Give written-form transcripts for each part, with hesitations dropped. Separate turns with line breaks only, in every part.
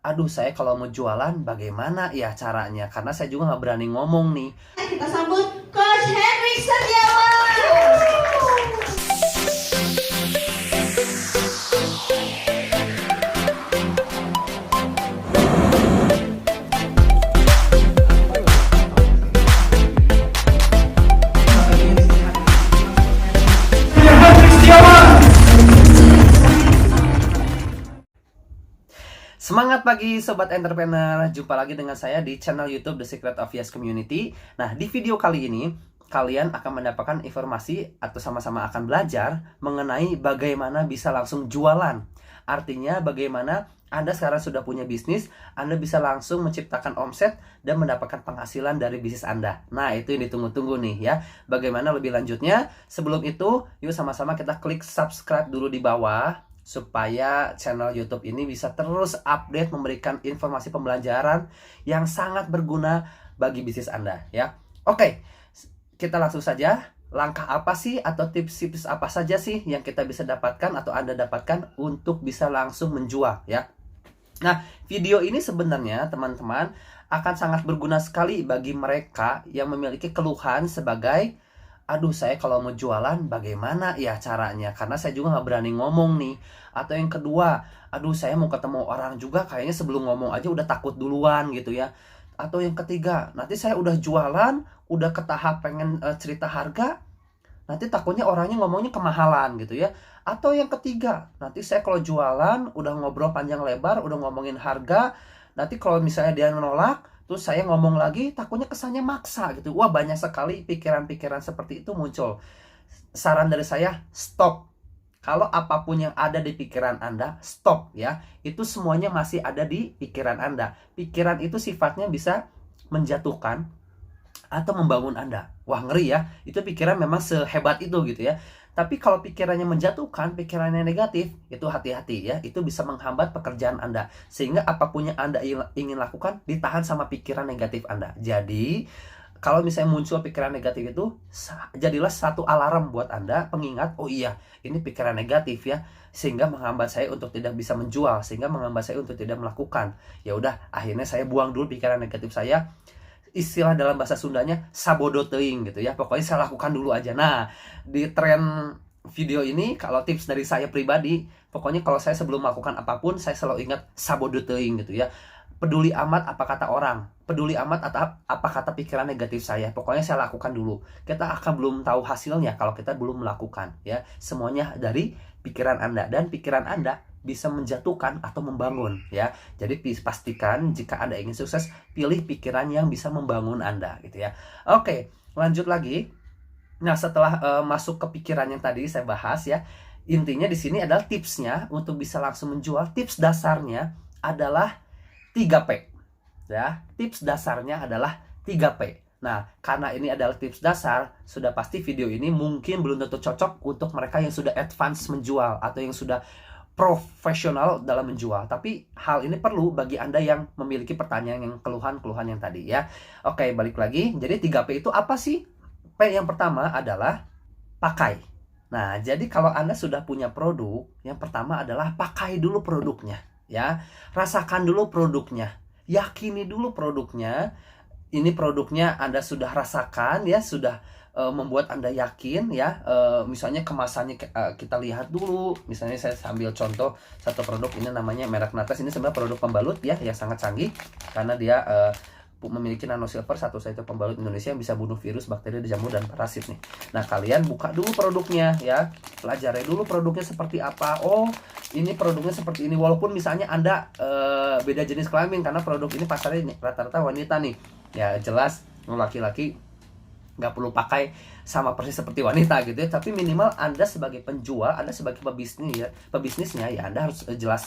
aduh saya kalau mau jualan bagaimana ya caranya? Karena saya juga nggak berani ngomong nih.
Kita sambut Coach Henry Setiawan.
Semangat pagi Sobat Entrepreneur, jumpa lagi dengan saya di channel YouTube The Secret of Yes Community. Nah, di video kali ini kalian akan mendapatkan informasi atau sama-sama akan belajar mengenai bagaimana bisa langsung jualan. Artinya bagaimana Anda sekarang sudah punya bisnis, Anda bisa langsung menciptakan omset dan mendapatkan penghasilan dari bisnis Anda. Nah, itu yang ditunggu-tunggu nih ya. Bagaimana lebih lanjutnya? Sebelum itu, yuk sama-sama kita klik subscribe dulu di bawah supaya channel YouTube ini bisa terus update memberikan informasi pembelajaran yang sangat berguna bagi bisnis Anda ya. Oke, kita langsung saja. Langkah apa sih atau tips-tips apa saja sih yang kita bisa dapatkan atau Anda dapatkan untuk bisa langsung menjual ya. Nah, video ini sebenarnya teman-teman akan sangat berguna sekali bagi mereka yang memiliki keluhan sebagai aduh saya kalau mau jualan bagaimana ya caranya? Karena saya juga nggak berani ngomong nih. Atau yang kedua, aduh saya mau ketemu orang juga kayaknya sebelum ngomong aja udah takut duluan gitu ya. Atau yang ketiga, nanti saya udah jualan, udah ke tahap pengen cerita harga, nanti takutnya orangnya ngomongnya kemahalan gitu ya. Atau yang ketiga, nanti saya kalau jualan udah ngobrol panjang lebar, udah ngomongin harga, nanti kalau misalnya dia menolak, terus saya ngomong lagi, takutnya kesannya maksa gitu. Wah, banyak sekali pikiran-pikiran seperti itu muncul. Saran dari saya, stop. Kalau apapun yang ada di pikiran Anda, stop ya. Itu semuanya masih ada di pikiran Anda. Pikiran itu sifatnya bisa menjatuhkan atau membangun Anda. Wah, ngeri ya. Itu pikiran memang sehebat itu gitu ya. Tapi kalau pikirannya menjatuhkan, pikirannya negatif, itu hati-hati ya. Itu bisa menghambat pekerjaan Anda. Sehingga apapun yang Anda ingin lakukan, ditahan sama pikiran negatif Anda. Jadi, kalau misalnya muncul pikiran negatif itu, jadilah satu alarm buat Anda, pengingat, oh iya, ini pikiran negatif ya. Sehingga menghambat saya untuk tidak bisa menjual. Sehingga menghambat saya untuk tidak melakukan. Ya udah, akhirnya saya buang dulu pikiran negatif saya. Istilah dalam bahasa Sundanya sabodo teuing gitu ya. Pokoknya saya lakukan dulu aja. Nah, di tren video ini kalau tips dari saya pribadi, pokoknya kalau saya sebelum melakukan apapun saya selalu ingat sabodo teuing gitu ya. Peduli amat apa kata orang, peduli amat atau apa kata pikiran negatif saya. Pokoknya saya lakukan dulu. Kita akan belum tahu hasilnya kalau kita belum melakukan ya. Semuanya dari pikiran Anda, dan pikiran Anda bisa menjatuhkan atau membangun ya. Jadi pastikan jika Anda ingin sukses, pilih pikiran yang bisa membangun Anda gitu ya. Oke, lanjut lagi. Nah, setelah masuk ke pikiran yang tadi saya bahas ya, intinya di sini adalah tipsnya untuk bisa langsung menjual. Tips dasarnya adalah 3P ya. Tips dasarnya adalah 3P. Nah, karena ini adalah tips dasar, sudah pasti video ini mungkin belum tentu cocok untuk mereka yang sudah advance menjual atau yang sudah profesional dalam menjual. Tapi hal ini perlu bagi Anda yang memiliki pertanyaan yang keluhan-keluhan yang tadi ya. Oke, balik lagi. Jadi 3P itu apa sih? P yang pertama adalah pakai. Nah, jadi kalau Anda sudah punya produk, yang pertama adalah pakai dulu produknya ya. Rasakan dulu produknya. Yakini dulu produknya. Ini produknya Anda sudah rasakan ya, sudah membuat Anda yakin ya. Misalnya kemasannya kita lihat dulu. Misalnya saya ambil contoh satu produk, ini namanya merek Natas. Ini sebenarnya produk pembalut ya yang sangat canggih karena dia memiliki nano silver satu-satunya pembalut Indonesia yang bisa bunuh virus, bakteri, jamur, dan parasit nih. Nah, kalian buka dulu produknya ya. Pelajari dulu produknya seperti apa. Oh, ini produknya seperti ini. Walaupun misalnya Anda beda jenis kelamin, karena produk ini pasarnya rata-rata wanita nih. Ya, jelas laki-laki nggak perlu pakai sama persis seperti wanita gitu ya. Tapi minimal Anda sebagai penjual, Anda sebagai pebisnisnya ya, Anda harus jelas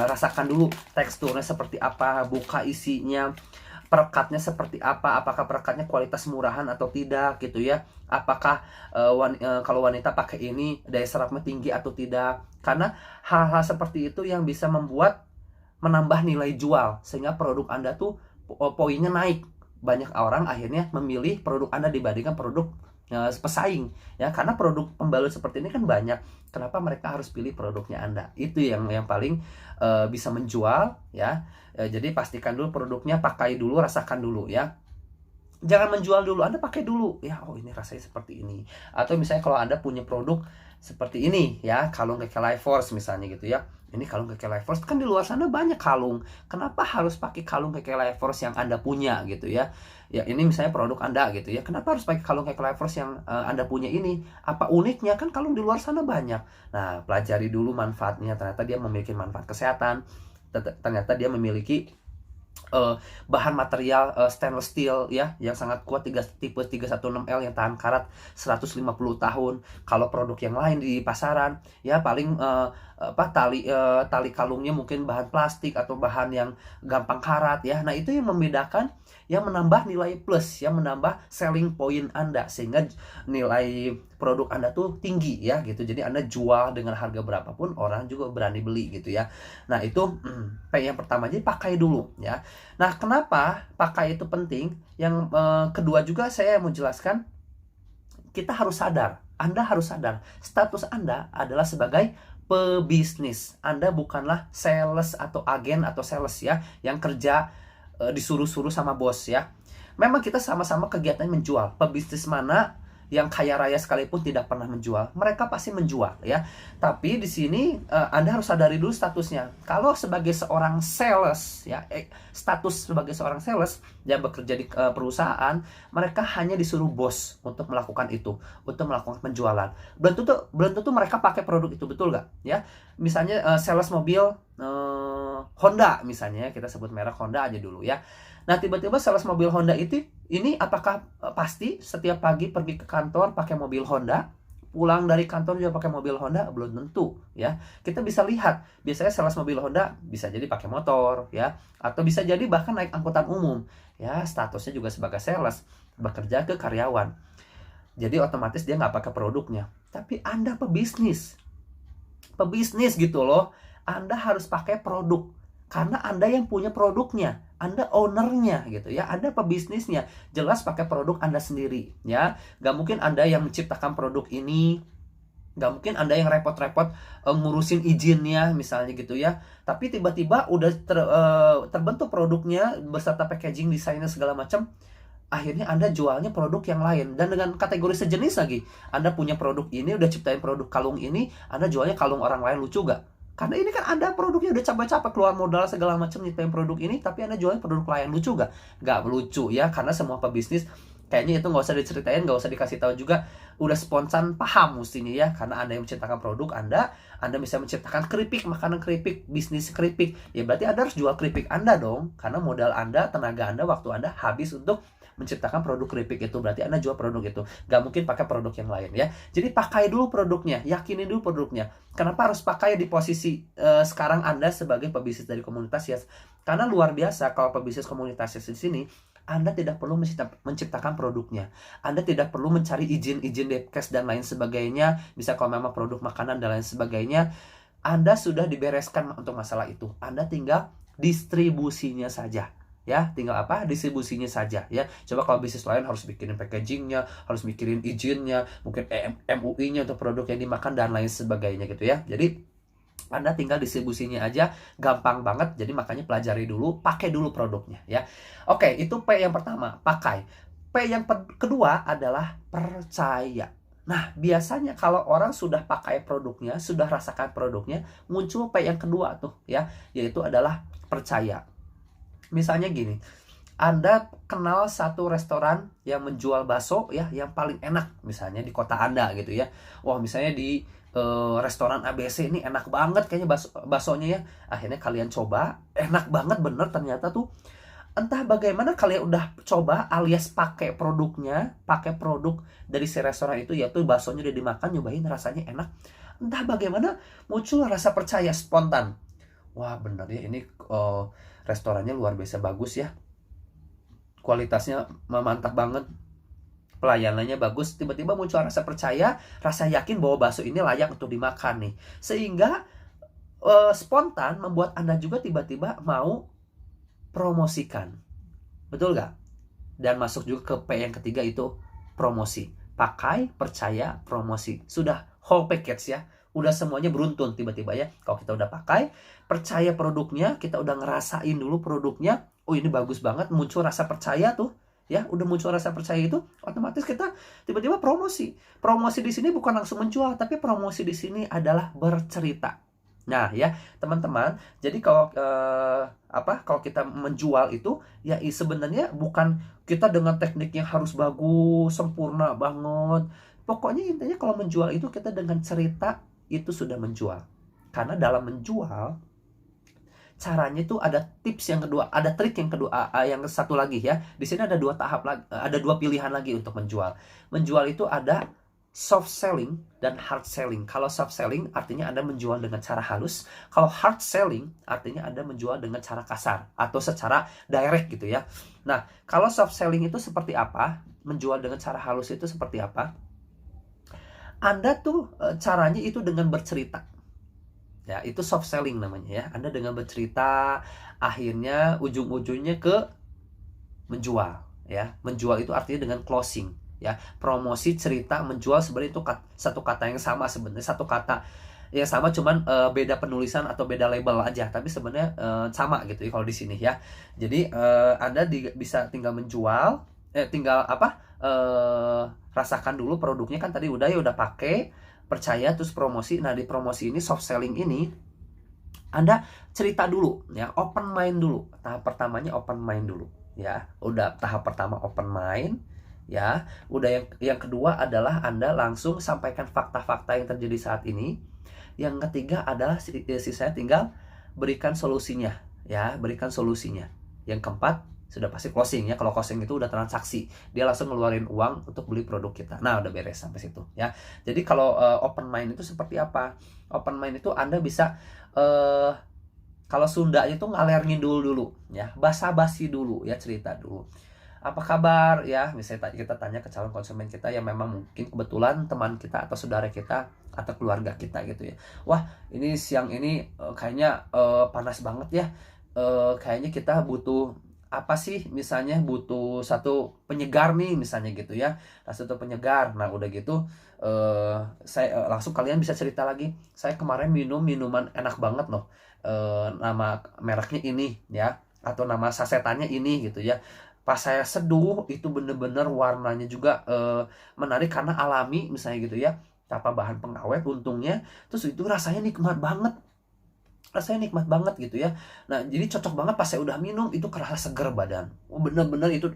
rasakan dulu teksturnya seperti apa, buka isinya, perekatnya seperti apa, apakah perekatnya kualitas murahan atau tidak gitu ya. Apakah kalau wanita pakai ini daya serapnya tinggi atau tidak. Karena hal-hal seperti itu yang bisa menambah nilai jual sehingga produk Anda tuh poinnya naik. Banyak orang akhirnya memilih produk Anda dibandingkan produk pesaing ya, karena produk pembalut seperti ini kan banyak. Kenapa mereka harus pilih produknya Anda? Itu yang paling bisa menjual ya. Jadi pastikan dulu produknya, pakai dulu, rasakan dulu ya. Jangan menjual dulu, Anda pakai dulu ya. Oh, ini rasanya seperti ini. Atau misalnya kalau Anda punya produk seperti ini ya, kalung keke Life Force misalnya gitu ya. Ini kalung keke Life Force, kan di luar sana banyak kalung. Kenapa harus pakai kalung keke Life Force yang Anda punya gitu ya? Ya ini misalnya produk Anda gitu ya. Kenapa harus pakai kalung keke Life Force yang Anda punya ini? Apa uniknya? Kan kalung di luar sana banyak. Nah, pelajari dulu manfaatnya. Ternyata dia memiliki manfaat kesehatan. Ternyata dia memiliki bahan material stainless steel ya, yang sangat kuat, tipe 316L yang tahan karat 150 tahun. Kalau produk yang lain di pasaran ya paling tali kalungnya mungkin bahan plastik atau bahan yang gampang karat ya. Nah, itu yang membedakan, yang menambah nilai plus, yang menambah selling point Anda, sehingga nilai produk Anda tuh tinggi ya gitu. Jadi Anda jual dengan harga berapapun orang juga berani beli gitu ya. Nah, itu P yang pertama, jadi pakai dulu ya. Nah, kenapa pakai itu penting? Yang kedua juga saya mau jelaskan, kita harus sadar, Anda harus sadar, status Anda adalah sebagai pebisnis. Anda bukanlah sales atau agen atau sales ya, yang kerja disuruh-suruh sama bos ya. Memang kita sama-sama kegiatan menjual. Pebisnis mana yang kaya raya sekalipun tidak pernah menjual? Mereka pasti menjual ya. Tapi di sini Anda harus sadari dulu statusnya. Kalau sebagai seorang sales ya, status sebagai seorang sales yang bekerja di perusahaan, mereka hanya disuruh bos untuk melakukan itu, untuk melakukan penjualan. Belum tentu mereka pakai produk itu, betul nggak ya? Misalnya sales mobil Honda misalnya, kita sebut merek Honda aja dulu ya. Nah, tiba-tiba sales mobil Honda ini apakah pasti setiap pagi pergi ke kantor pakai mobil Honda, pulang dari kantor juga pakai mobil Honda? Belum tentu ya. Kita bisa lihat, biasanya sales mobil Honda bisa jadi pakai motor ya, atau bisa jadi bahkan naik angkutan umum ya. Statusnya juga sebagai sales, bekerja ke karyawan. Jadi otomatis dia nggak pakai produknya. Tapi Anda pebisnis gitu loh. Anda harus pakai produk karena Anda yang punya produknya, Anda ownernya gitu ya, Anda pebisnisnya, jelas pakai produk Anda sendiri ya. Gak mungkin Anda yang menciptakan produk ini, gak mungkin Anda yang repot-repot ngurusin izinnya misalnya gitu ya. Tapi tiba-tiba udah terbentuk produknya beserta packaging, desainnya segala macam. Akhirnya Anda jualnya produk yang lain dan dengan kategori sejenis lagi. Anda punya produk ini, udah ciptain produk kalung ini, Anda jualnya kalung orang lain, lucu gak? Karena ini kan Anda produknya udah capek-capek keluar modal segala macam nyiptain produk ini, tapi Anda jualnya produk lain, lucu gak? Gak lucu ya, karena semua pebisnis kayaknya itu nggak usah diceritain, nggak usah dikasih tahu juga, udah spontan paham mestinya ya. Karena Anda yang menciptakan produk Anda bisa menciptakan keripik, makanan keripik, bisnis keripik, ya berarti Anda harus jual keripik Anda dong, karena modal Anda, tenaga Anda, waktu Anda habis untuk menciptakan produk keripik itu, berarti Anda jual produk itu. Gak mungkin pakai produk yang lain ya. Jadi pakai dulu produknya, yakinin dulu produknya. Kenapa harus pakai di posisi sekarang Anda sebagai pebisnis dari komunitas ya? Karena luar biasa kalau pebisnis komunitas di sini, Anda tidak perlu menciptakan produknya. Anda tidak perlu mencari izin Depkes dan lain sebagainya. Bisa kalau memang produk makanan dan lain sebagainya, Anda sudah dibereskan untuk masalah itu. Anda tinggal distribusinya saja. Ya, tinggal apa? Distribusinya saja ya. Coba kalau bisnis lain harus bikin packagingnya, harus mikirin izinnya, mungkin MUI-nya untuk produk yang dimakan dan lain sebagainya gitu ya. Jadi Anda tinggal distribusinya aja, gampang banget. Jadi makanya pelajari dulu, pakai dulu produknya ya. Oke, itu P yang pertama, pakai. P yang kedua adalah percaya. Nah, biasanya kalau orang sudah pakai produknya, sudah rasakan produknya, muncul P yang kedua tuh ya, yaitu adalah percaya. Misalnya gini, Anda kenal satu restoran yang menjual bakso ya, yang paling enak misalnya di kota Anda gitu ya. Wah, misalnya di restoran ABC ini enak banget kayaknya baksonya ya. Akhirnya kalian coba, enak banget bener ternyata tuh. Entah bagaimana kalian udah coba alias pakai produknya, pakai produk dari si restoran itu, yaitu baksonya udah dimakan, nyobain rasanya enak. Entah bagaimana muncul rasa percaya spontan. Wah, bener ya ini restorannya luar biasa bagus ya, kualitasnya mantap banget, pelayanannya bagus. Tiba-tiba muncul rasa percaya, rasa yakin bahwa bakso ini layak untuk dimakan nih, sehingga spontan membuat Anda juga tiba-tiba mau promosikan, betul gak? Dan masuk juga ke P yang ketiga, itu promosi. pakai, percaya, promosi. Sudah whole package ya. Udah semuanya beruntun tiba-tiba ya. Kalau kita udah pakai, percaya produknya, kita udah ngerasain dulu produknya. Oh, ini bagus banget, muncul rasa percaya tuh. Ya, udah muncul rasa percaya itu, otomatis kita tiba-tiba promosi. Promosi di sini bukan langsung menjual, tapi promosi di sini adalah bercerita. Nah, ya, teman-teman, jadi kalau kita menjual itu ya sebenarnya bukan kita dengan teknik yang harus bagus, sempurna banget. Pokoknya intinya kalau menjual itu kita dengan cerita itu sudah menjual. Karena dalam menjual caranya itu ada tips yang kedua, ada trik yang kedua, yang satu lagi ya. Di sini ada dua tahap lagi, ada dua pilihan lagi untuk menjual. Menjual itu ada soft selling dan hard selling. Kalau soft selling artinya Anda menjual dengan cara halus. Kalau hard selling artinya Anda menjual dengan cara kasar atau secara direct gitu ya. Nah, kalau soft selling itu seperti apa? Menjual dengan cara halus itu seperti apa? Anda tuh caranya itu dengan bercerita. Ya, itu soft selling namanya ya. Anda dengan bercerita, akhirnya ujung-ujungnya ke menjual ya. Menjual itu artinya dengan closing ya. Promosi, cerita, menjual sebenarnya itu satu kata yang sama sebenarnya, satu kata yang sama, cuman beda penulisan atau beda label aja, tapi sebenarnya sama gitu ya kalau di sini ya. Jadi Anda bisa tinggal menjual, tinggal rasakan dulu produknya kan tadi udah pakai, percaya, terus promosi. Nah, di promosi ini, soft selling ini, Anda cerita dulu ya, open mind dulu. Tahap pertamanya open mind dulu ya. Udah tahap pertama open mind ya. Udah yang kedua adalah Anda langsung sampaikan fakta-fakta yang terjadi saat ini. Yang ketiga adalah saya tinggal berikan solusinya ya, berikan solusinya. Yang keempat sudah pasti closing ya. Kalau closing itu udah transaksi, dia langsung ngeluarin uang untuk beli produk kita. Nah, udah beres sampai situ ya. Jadi kalau open mind itu seperti apa? Open mind itu Anda bisa kalau Sundanya itu ngaler ngidul dulu ya, basa-basi dulu ya, cerita dulu. Apa kabar ya? Misalnya kita tanya ke calon konsumen kita yang memang mungkin kebetulan teman kita atau saudara kita atau keluarga kita gitu ya. Wah, ini siang ini kayaknya panas banget ya. Kayaknya kita butuh apa sih, misalnya butuh satu penyegar nih misalnya gitu ya. Nah, satu penyegar. Nah, udah gitu saya langsung kalian bisa cerita lagi, saya kemarin minum minuman enak banget loh, nama mereknya ini ya, atau nama sasetannya ini gitu ya. Pas saya seduh itu bener-bener warnanya juga menarik karena alami misalnya gitu ya, tanpa bahan pengawet untungnya. Terus itu rasanya nikmat banget, gitu ya. Nah, jadi cocok banget pas saya udah minum, itu kerasa seger badan. Bener-bener itu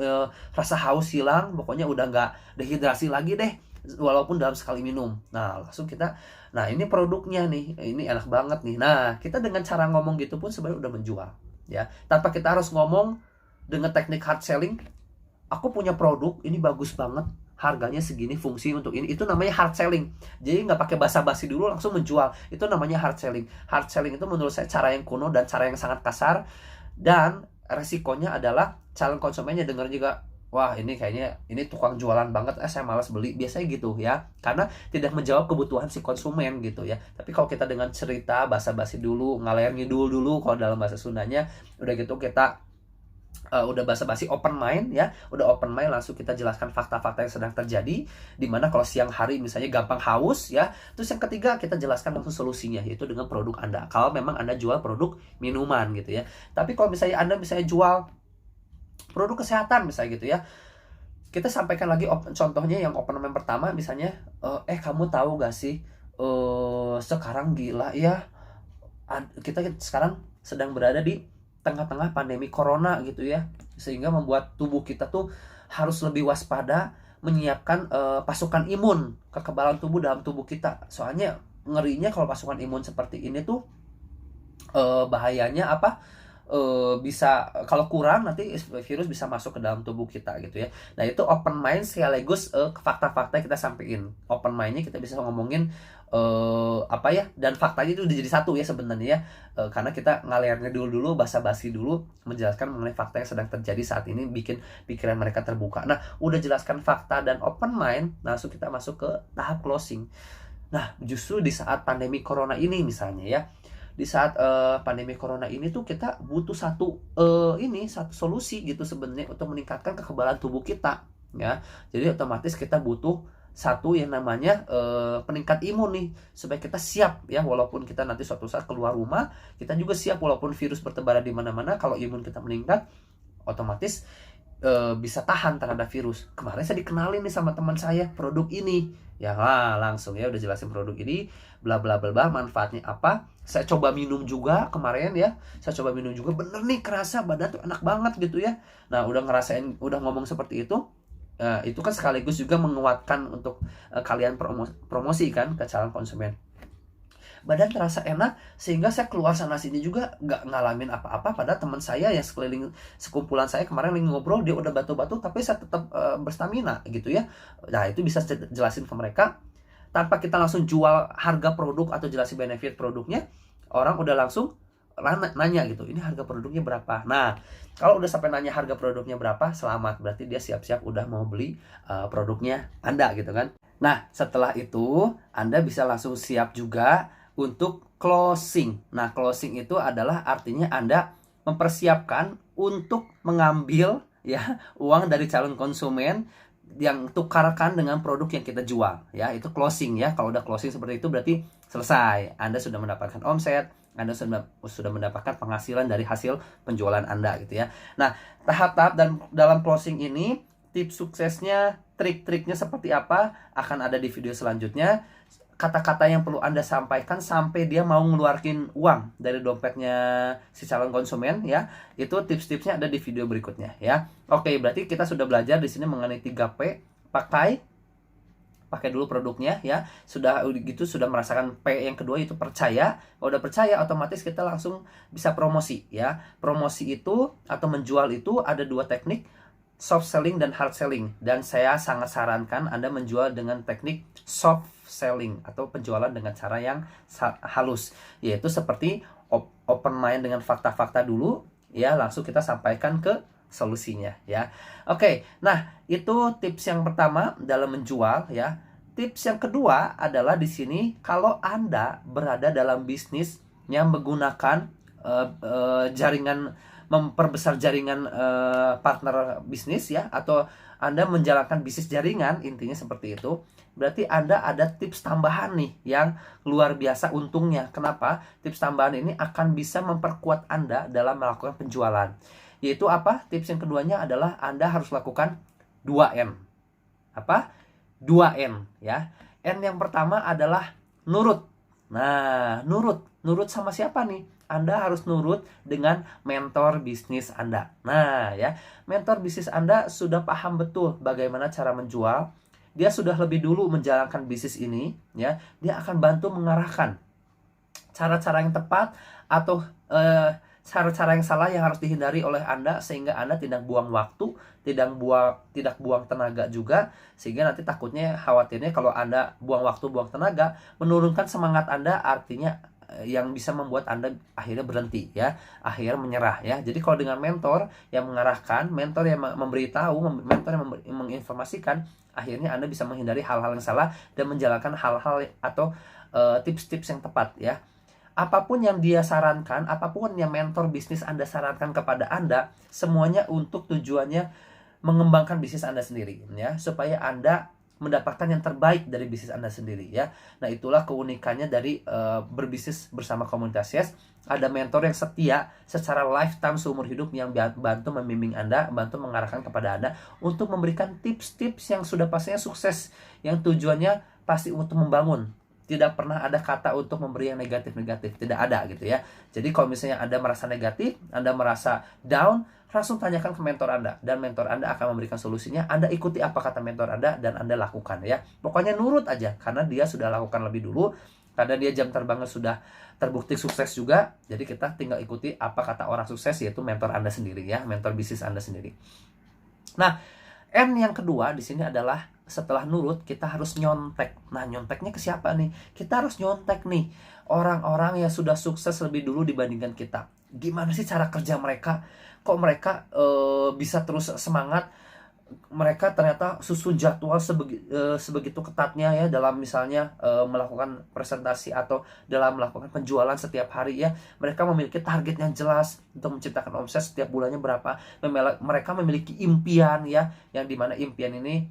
rasa haus hilang, pokoknya udah nggak dehidrasi lagi deh, walaupun dalam sekali minum. Nah, langsung kita, nah ini produknya nih, ini enak banget nih. Nah, kita dengan cara ngomong gitu pun sebenarnya udah menjual ya, tanpa kita harus ngomong dengan teknik hard selling. Aku punya produk ini bagus banget, harganya segini, fungsi untuk ini. Itu namanya hard selling. Jadi nggak pakai basa-basi dulu langsung menjual. Itu namanya hard selling. Hard selling itu menurut saya cara yang kuno dan cara yang sangat kasar. Dan resikonya adalah calon konsumennya dengar juga, wah ini kayaknya ini tukang jualan banget, saya malas beli. Biasanya gitu ya. Karena tidak menjawab kebutuhan si konsumen gitu ya. Tapi kalau kita dengan cerita, basa-basi dulu, ngaler ngidul dulu kalau dalam bahasa Sundanya, udah gitu kita udah basa-basi open mind ya, udah open mind langsung kita jelaskan fakta-fakta yang sedang terjadi, dimana kalau siang hari misalnya gampang haus ya. Terus yang ketiga kita jelaskan langsung solusinya, yaitu dengan produk Anda, kalau memang Anda jual produk minuman gitu ya. Tapi kalau misalnya Anda jual produk kesehatan misalnya gitu ya, kita sampaikan lagi contohnya yang open mind pertama misalnya, kamu tahu gak sih sekarang gila ya, kita sekarang sedang berada di tengah-tengah pandemi corona gitu ya, sehingga membuat tubuh kita tuh harus lebih waspada, menyiapkan pasukan imun, kekebalan tubuh dalam tubuh kita. Soalnya ngerinya kalau pasukan imun seperti ini tuh bahayanya apa, bisa kalau kurang nanti virus bisa masuk ke dalam tubuh kita gitu ya. Nah, itu open mind sekaligus fakta-fakta kita sampaikan. Open mindnya kita bisa ngomongin apa ya, dan faktanya itu udah jadi satu ya sebenarnya ya. Karena kita ngalernya dulu basa-basi dulu, menjelaskan mengenai fakta yang sedang terjadi saat ini, bikin pikiran mereka terbuka. Nah, udah jelaskan fakta dan open mind, langsung kita masuk ke tahap closing. Nah, justru di saat pandemi corona ini misalnya ya, di saat pandemi corona ini tuh kita butuh satu solusi gitu sebenarnya untuk meningkatkan kekebalan tubuh kita ya. Jadi otomatis kita butuh satu yang namanya peningkat imun nih, supaya kita siap ya, walaupun kita nanti suatu saat keluar rumah, kita juga siap walaupun virus bertebaran di mana-mana. Kalau imun kita meningkat, otomatis bisa tahan terhadap virus. Kemarin saya dikenalin nih sama teman saya produk ini, ya langsung ya udah jelasin produk ini, bla bla bla bla, manfaatnya apa. Saya coba minum juga kemarin ya, saya coba minum juga, bener nih kerasa badan tuh enak banget gitu ya. Nah udah ngerasain, udah ngomong seperti itu kan sekaligus juga menguatkan untuk kalian promosi kan ke calon konsumen. Badan terasa enak, sehingga saya keluar sana sini juga nggak ngalamin apa-apa. Pada teman saya yang sekeliling sekumpulan saya kemarin lagi ngobrol, dia udah batu-batu tapi saya tetap berstamina gitu ya. Nah itu bisa jelasin ke mereka tanpa kita langsung jual harga produk atau jelasin benefit produknya. Orang udah langsung nanya gitu, ini harga produknya berapa. Nah kalau udah sampai nanya harga produknya berapa, selamat, berarti dia siap-siap udah mau beli produknya Anda gitu kan. Nah setelah itu Anda bisa langsung siap juga untuk closing. Nah closing itu adalah artinya Anda mempersiapkan untuk mengambil ya uang dari calon konsumen yang tukarkan dengan produk yang kita jual ya. Itu closing ya. Kalau udah closing seperti itu berarti selesai, Anda sudah mendapatkan omset, Anda sudah mendapatkan penghasilan dari hasil penjualan Anda gitu ya. Nah tahap-tahap dan dalam closing ini, tips suksesnya, trik-triknya seperti apa akan ada di video selanjutnya. Kata-kata yang perlu Anda sampaikan sampai dia mau ngeluarin uang dari dompetnya si calon konsumen ya. Itu tips-tipsnya ada di video berikutnya ya. Oke, berarti kita sudah belajar di sini mengenai 3P. Pakai dulu produknya ya. Sudah gitu, sudah merasakan P yang kedua itu percaya. Kalau udah percaya, otomatis kita langsung bisa promosi ya. Promosi itu atau menjual itu ada dua teknik, soft selling dan hard selling. Dan saya sangat sarankan Anda menjual dengan teknik soft selling atau penjualan dengan cara yang halus, yaitu seperti open mind dengan fakta-fakta dulu ya, langsung kita sampaikan ke solusinya ya. Oke, nah itu tips yang pertama dalam menjual ya. Tips yang kedua adalah di sini, kalau Anda berada dalam bisnis yang menggunakan jaringan, memperbesar jaringan partner bisnis ya, atau Anda menjalankan bisnis jaringan, intinya seperti itu. Berarti Anda ada tips tambahan nih yang luar biasa untungnya. Kenapa? Tips tambahan ini akan bisa memperkuat Anda dalam melakukan penjualan. Yaitu apa? Tips yang keduanya adalah Anda harus lakukan 2N. Apa? 2N ya. N yang pertama adalah nurut. Nah, nurut sama siapa nih? Anda harus nurut dengan mentor bisnis Anda. Nah ya, mentor bisnis Anda sudah paham betul bagaimana cara menjual. Dia sudah lebih dulu menjalankan bisnis ini ya. Dia akan bantu mengarahkan cara-cara yang tepat atau cara-cara yang salah yang harus dihindari oleh Anda, sehingga Anda tidak buang waktu, tidak buang tenaga juga, sehingga nanti takutnya, khawatirnya kalau Anda buang waktu, buang tenaga, menurunkan semangat Anda, artinya yang bisa membuat Anda akhirnya berhenti ya, akhirnya menyerah ya. Jadi kalau dengan mentor yang mengarahkan, mentor yang memberitahu, mentor yang menginformasikan, akhirnya Anda bisa menghindari hal-hal yang salah dan menjalankan hal-hal atau tips-tips yang tepat ya. Apapun yang dia sarankan, apapun yang mentor bisnis Anda sarankan kepada Anda, semuanya untuk tujuannya mengembangkan bisnis Anda sendiri ya, supaya Anda mendapatkan yang terbaik dari bisnis Anda sendiri ya. Nah itulah keunikannya dari berbisnis bersama komunitas Yes. Ada mentor yang setia secara lifetime, seumur hidup, yang bantu membimbing Anda, bantu mengarahkan kepada Anda untuk memberikan tips-tips yang sudah pastinya sukses, yang tujuannya pasti untuk membangun. Tidak pernah ada kata untuk memberi yang negatif-negatif, tidak ada gitu ya. Jadi kalau misalnya Anda merasa negatif, Anda merasa down, langsung tanyakan ke mentor Anda, dan mentor Anda akan memberikan solusinya. Anda ikuti apa kata mentor Anda dan Anda lakukan ya. Pokoknya nurut aja, karena dia sudah lakukan lebih dulu, karena dia jam terbangnya sudah terbukti sukses juga. Jadi kita tinggal ikuti apa kata orang sukses, yaitu mentor Anda sendiri ya, mentor bisnis Anda sendiri. Nah, N yang kedua di sini adalah setelah nurut, kita harus nyontek. Nah, nyonteknya ke siapa nih? Kita harus nyontek nih orang-orang yang sudah sukses lebih dulu dibandingkan kita. Gimana sih cara kerja mereka? Kok mereka bisa terus semangat mereka ternyata susun jadwal sebegitu ketatnya ya dalam misalnya melakukan presentasi atau dalam melakukan penjualan setiap hari ya. Mereka memiliki target yang jelas untuk menciptakan omset setiap bulannya berapa. Mereka memiliki impian ya, yang dimana impian ini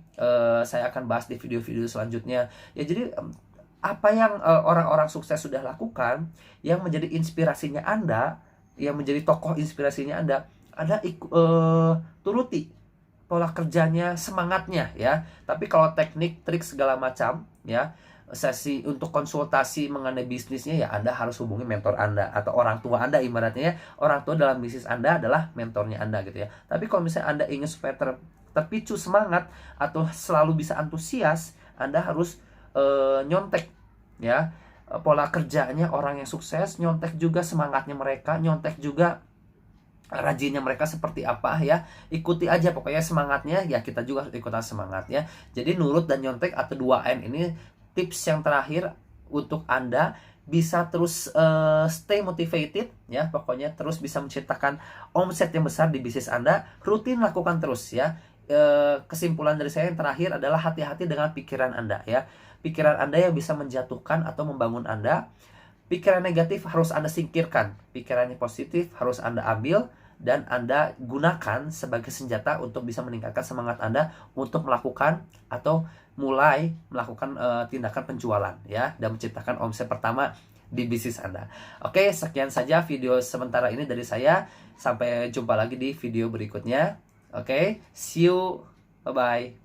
saya akan bahas di video-video selanjutnya ya. Jadi apa yang orang-orang sukses sudah lakukan, yang menjadi inspirasinya Anda, yang menjadi tokoh inspirasinya Anda turuti pola kerjanya, semangatnya ya. Tapi kalau teknik, trik segala macam ya, sesi untuk konsultasi mengenai bisnisnya ya, Anda harus hubungi mentor Anda atau orang tua Anda. Ibaratnya ya, orang tua dalam bisnis Anda adalah mentornya Anda gitu ya. Tapi kalau misalnya Anda ingin supaya terpicu semangat atau selalu bisa antusias, Anda harus nyontek ya pola kerjanya orang yang sukses, nyontek juga semangatnya mereka, nyontek juga rajinnya mereka seperti apa ya. Ikuti aja pokoknya semangatnya ya, kita juga harus ikutan semangatnya. Jadi nurut dan nyontek atau 2N ini tips yang terakhir untuk Anda bisa terus stay motivated ya. Pokoknya terus bisa menciptakan omset yang besar di bisnis Anda. Rutin lakukan terus ya. Kesimpulan dari saya yang terakhir adalah hati-hati dengan pikiran Anda ya. Pikiran Anda yang bisa menjatuhkan atau membangun Anda. Pikiran negatif harus Anda singkirkan. Pikiran yang positif harus Anda ambil dan Anda gunakan sebagai senjata untuk bisa meningkatkan semangat Anda untuk melakukan atau mulai melakukan tindakan penjualan ya, dan menciptakan omset pertama di bisnis Anda. Oke, sekian saja video sementara ini dari saya. Sampai jumpa lagi di video berikutnya. Oke, see you. Bye-bye.